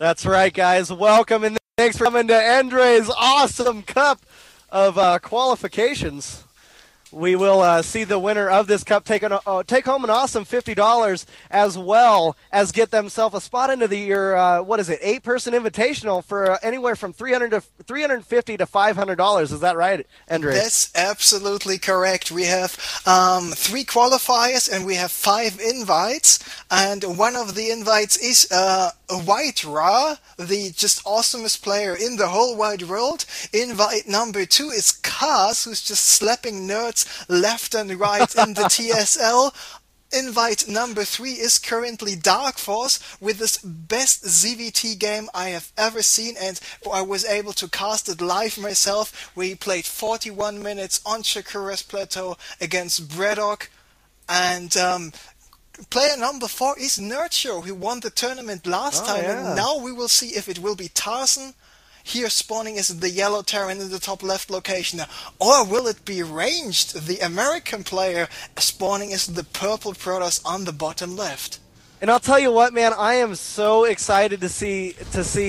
That's right, guys. Welcome, and thanks for coming to Endrey's awesome cup of qualifications. We will see the winner of this cup take home an awesome $50, as well as get themselves a spot into the year, 8-person invitational for anywhere from $350 to $500. Is that right, Endrey? That's absolutely correct. We have 3 qualifiers and we have 5 invites. And one of the invites is White Ra, the just awesomest player in the whole wide world. Invite number 2 is Kaz, who's just slapping nerds left and right in the TSL. Invite number 3 is currently Dark Force with this best ZVT game I have ever seen, and I was able to cast it live myself. We played 41 minutes on Shakura's Plateau against Braddock. And player number 4 is NrSRanged, who won the tournament last time. Yeah. And now we will see if it will be Tarson. Here spawning is the yellow Terran in the top left location. Or will it be Ranged, the American player, spawning is the purple Protoss on the bottom left? And I'll tell you what, man, I am so excited to see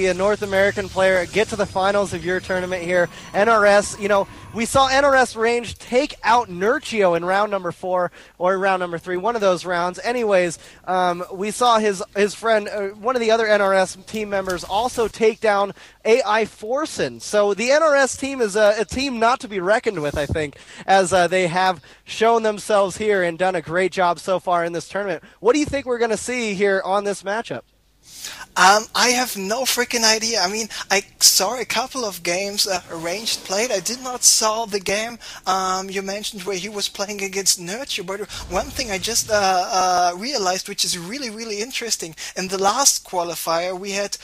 a North American player get to the finals of your tournament here. NRS, we saw NrSRanged take out NrSRanged in round number 4 or round number 3, one of those rounds. Anyways, we saw his friend, one of the other NRS team members, also take down AI Forsen. So the NRS team is a team not to be reckoned with, I think, as they have shown themselves here and done a great job so far in this tournament. What do you think we're going to see here on this matchup? I have no freaking idea. I mean, I saw a couple of games Ranged played. I did not saw the game you mentioned where he was playing against NrSRanged, but one thing I just realized, which is really, really interesting, in the last qualifier we had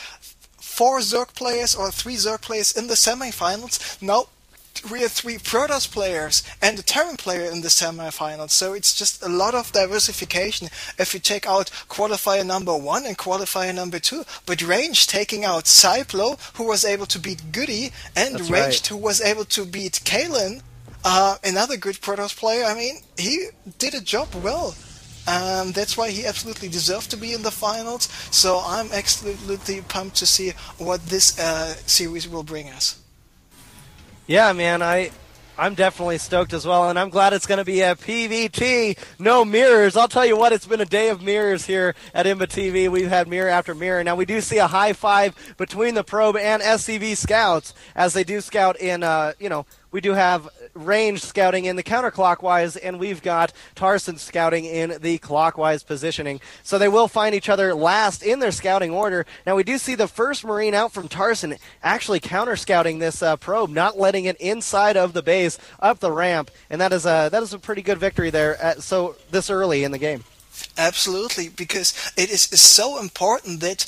4 Zerg players or 3 Zerg players in the semifinals. Now we have 3 Protoss players and a Terran player in the semifinals, so it's just a lot of diversification if you take out qualifier number 1 and qualifier number 2. But Ranged taking out Cyplo, who was able to beat Goody, and That's Ranged, right, who was able to beat Kalen, another good Protoss player. I mean, he did a job well. That's why he absolutely deserved to be in the finals. So I'm absolutely pumped to see what this series will bring us. Yeah, man, I'm definitely stoked as well, and I'm glad it's going to be a PVT, no mirrors. I'll tell you what, it's been a day of mirrors here at IMBA TV. We've had mirror after mirror. Now, we do see a high five between the Probe and SCV scouts as they do scout in, we do have Ranged scouting in the counterclockwise, and we've got Tarson scouting in the clockwise positioning. So they will find each other last in their scouting order. Now, we do see the first Marine out from Tarson actually counter-scouting this Probe, not letting it inside of the base, up the ramp, and that is a pretty good victory there so this early in the game. Absolutely, because it is so important that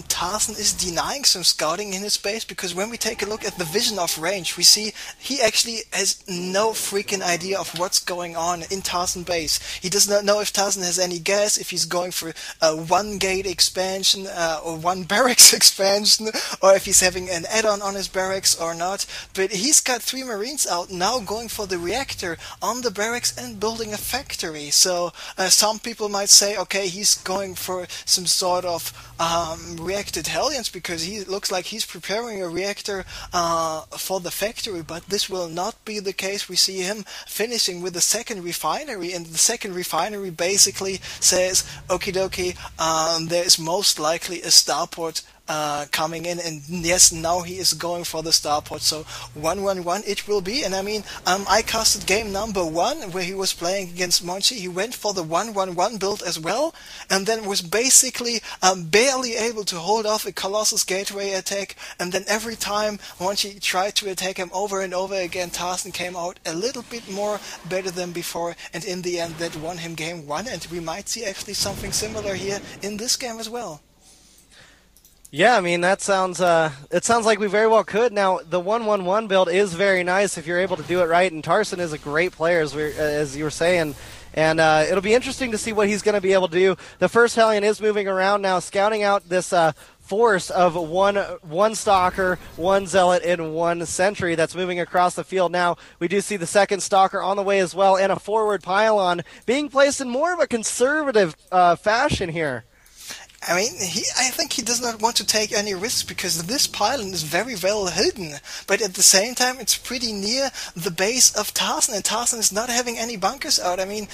Tarson is denying some scouting in his base, because when we take a look at the vision of Range, we see he actually has no freaking idea of what's going on in Tarson base. He does not know if Tarson has any gas, if he's going for a 1-gate expansion or 1 barracks expansion, or if he's having an add-on on his barracks or not. But he's got 3 Marines out now going for the reactor on the barracks and building a factory. So some people might say, okay, he's going for some sort of reacted Hellions because he looks like he's preparing a reactor for the factory, but this will not be the case. We see him finishing with the second refinery, and the second refinery basically says, okie dokie, there is most likely a starport coming in, and yes, now he is going for the starport. So 1-1-1 it will be. And I mean, I casted game number 1 where he was playing against Monchi. He went for the 1-1-1 build as well, and then was basically barely able to hold off a Colossus Gateway attack, and then every time Monchi tried to attack him over and over again, Tarson came out a little bit more better than before, and in the end that won him game 1, and we might see actually something similar here in this game as well. Yeah, I mean, it sounds like we very well could. Now, the 1-1-1 build is very nice if you're able to do it right, and Tarson is a great player, as you were saying, and it'll be interesting to see what he's going to be able to do. The first Hellion is moving around now, scouting out this force of one Stalker, 1 Zealot, and 1 Sentry that's moving across the field now. We do see the second Stalker on the way as well, and a forward pylon being placed in more of a conservative fashion here. I mean, I think he does not want to take any risks because this pylon is very well hidden. But at the same time, it's pretty near the base of Tarson, and Tarson is not having any bunkers out. I mean,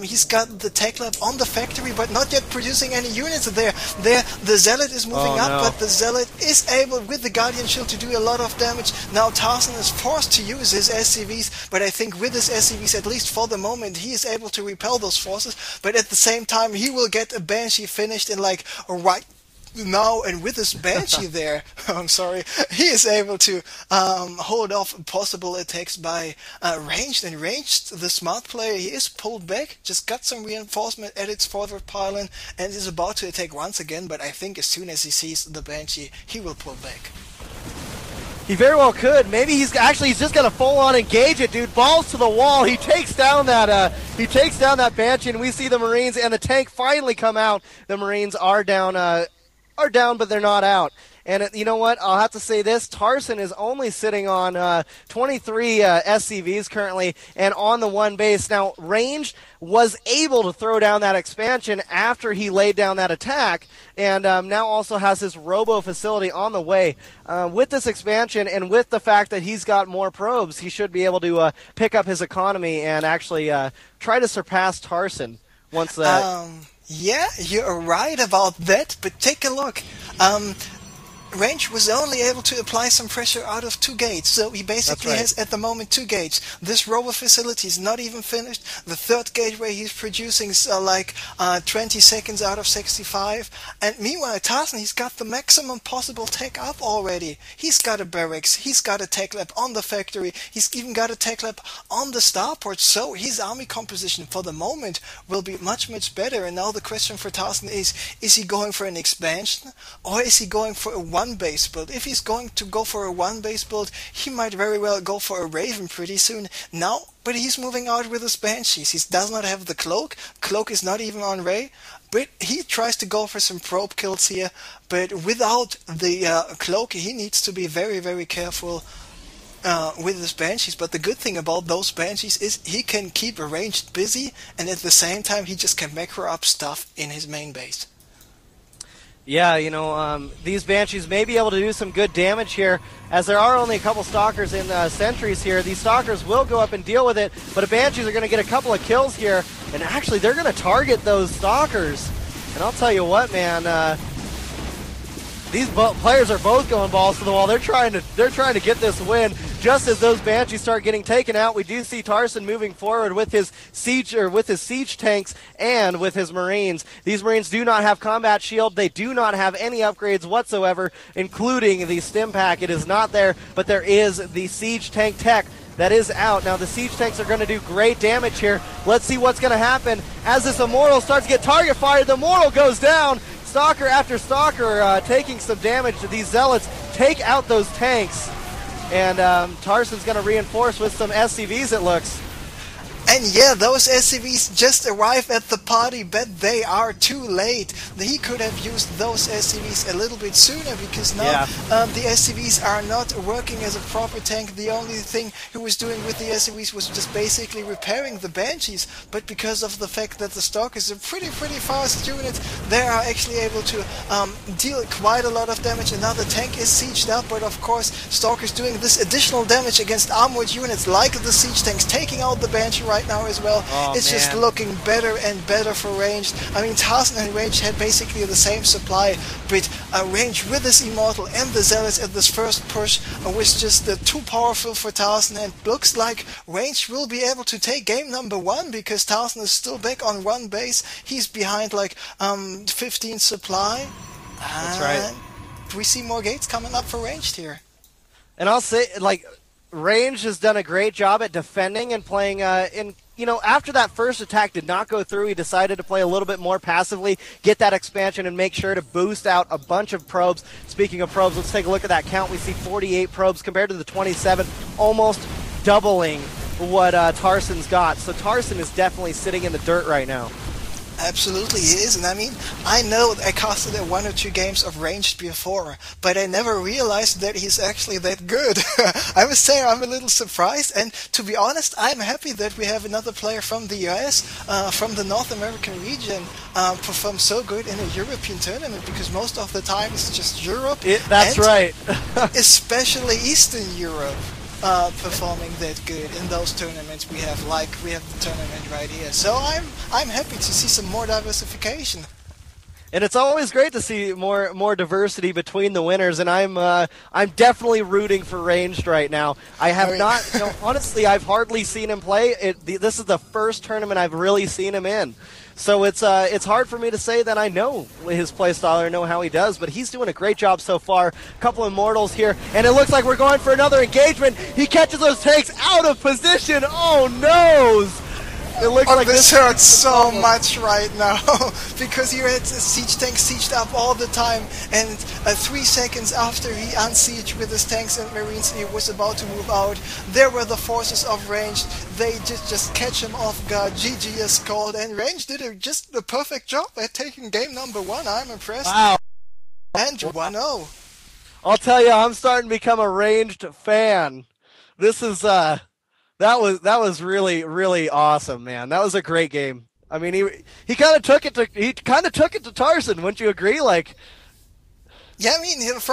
he's got the tech lab on the factory, but not yet producing any units there. The Zealot is moving up, but the Zealot is able, with the Guardian Shield, to do a lot of damage. Now Tarson is forced to use his SCVs, but I think with his SCVs, at least for the moment, he is able to repel those forces. But at the same time, he will get a Banshee finished in like right now, and with his Banshee there, I'm sorry, he is able to hold off possible attacks by Ranged. And Ranged, the smart player, he is pulled back, just got some reinforcement at its forward pylon, and is about to attack once again, but I think as soon as he sees the Banshee, he will pull back. He very well could. Maybe he's just gonna full on engage it, dude. Balls to the wall. He takes down that Banshee, and we see the Marines and the tank finally come out. The Marines are down, but they're not out. And you know what? I'll have to say this. Tarson is only sitting on 23 SCVs currently and on the one base. Now, Ranged was able to throw down that expansion after he laid down that attack, and now also has his robo facility on the way. With this expansion and with the fact that he's got more probes, he should be able to pick up his economy and actually try to surpass Tarson once that... Yeah, you're right about that, but take a look. Range was only able to apply some pressure out of 2 gates, so he basically has at the moment 2 gates. This rover facility is not even finished. The 3rd gateway he's producing is like 20 seconds out of 65. And meanwhile, Tarson, he's got the maximum possible tech up already. He's got a barracks, he's got a tech lab on the factory, he's even got a tech lab on the starport, so his army composition for the moment will be much, much better. And now the question for Tarson is he going for an expansion, or is he going for a one base build? If he's going to go for a one base build, he might very well go for a Raven pretty soon. Now, but he's moving out with his Banshees. He does not have the Cloak. Cloak is not even on Ray. But he tries to go for some probe kills here. But without the Cloak, he needs to be very, very careful with his Banshees. But the good thing about those Banshees is he can keep Ranged busy, and at the same time he just can macro up stuff in his main base. Yeah, you know, these Banshees may be able to do some good damage here, as there are only a couple Stalkers in sentries here. These Stalkers will go up and deal with it, but the Banshees are going to get a couple of kills here, and actually they're going to target those Stalkers. And I'll tell you what, man, these players are both going balls to the wall. They're trying to get this win. Just as those Banshees start getting taken out, we do see Tarson moving forward with his siege tanks and with his Marines. These Marines do not have combat shield. They do not have any upgrades whatsoever, including the stim pack. It is not there, but there is the siege tank tech that is out. Now the siege tanks are going to do great damage here. Let's see what's going to happen as this Immortal starts to get target fired. The Immortal goes down. Stalker after Stalker taking some damage. These Zealots take out those tanks. And Tarson's going to reinforce with some SCVs, it looks. And yeah, those SCVs just arrived at the party, but they are too late. He could have used those SCVs a little bit sooner, because now the SCVs are not working as a proper tank. The only thing he was doing with the SCVs was just basically repairing the Banshees, but because of the fact that the Stalkers are pretty fast units, they are actually able to deal quite a lot of damage. And now the tank is sieged up, but of course Stalkers doing this additional damage against armored units like the siege tanks, taking out the Banshee right now as well. It's just looking better and better for Ranged. I mean, Tarson and Ranged had basically the same supply, but Ranged with his Immortal and the Zealots at this first push was just too powerful for Tarson, and looks like Ranged will be able to take game number 1, because Tarson is still back on 1 base. He's behind like 15 supply. That's right. We see more gates coming up for Ranged here. And I'll say, like, Range has done a great job at defending and playing after that first attack did not go through, he decided to play a little bit more passively, get that expansion, and make sure to boost out a bunch of probes. Speaking of probes, let's take a look at that count. We see 48 probes compared to the 27, almost doubling what Tarson's got. So Tarson is definitely sitting in the dirt right now. Absolutely, he is. And I mean, I know I casted one or two games of ranged before, but I never realized that he's actually that good. I must say I'm a little surprised, and to be honest, I'm happy that we have another player from the US, from the North American region, perform so good in a European tournament, because most of the time it's just Europe, That's and right. especially Eastern Europe. Performing that good in those tournaments we have the tournament right here. So I'm happy to see some more diversification. And it's always great to see more diversity between the winners, and I'm definitely rooting for Ranged right now. I have not, honestly, I've hardly seen him play. This is the first tournament I've really seen him in, so it's hard for me to say that I know his play style or know how he does. But he's doing a great job so far. A couple Immortals here, and it looks like we're going for another engagement. He catches those tanks out of position. Oh no! It looks like this hurts so much right now because you had siege tanks sieged up all the time, and 3 seconds after he unsieged with his tanks and marines, he was about to move out. There were the forces of Ranged. They just catch him off guard. GG is called, and Ranged did just a perfect job at taking game number 1. I'm impressed. Wow. And 1-0. I'll tell you, I'm starting to become a Ranged fan. This is that was really really awesome, man. That was a great game. I mean, he kind of took it to Tarson. Wouldn't you agree? Like, yeah, I mean, from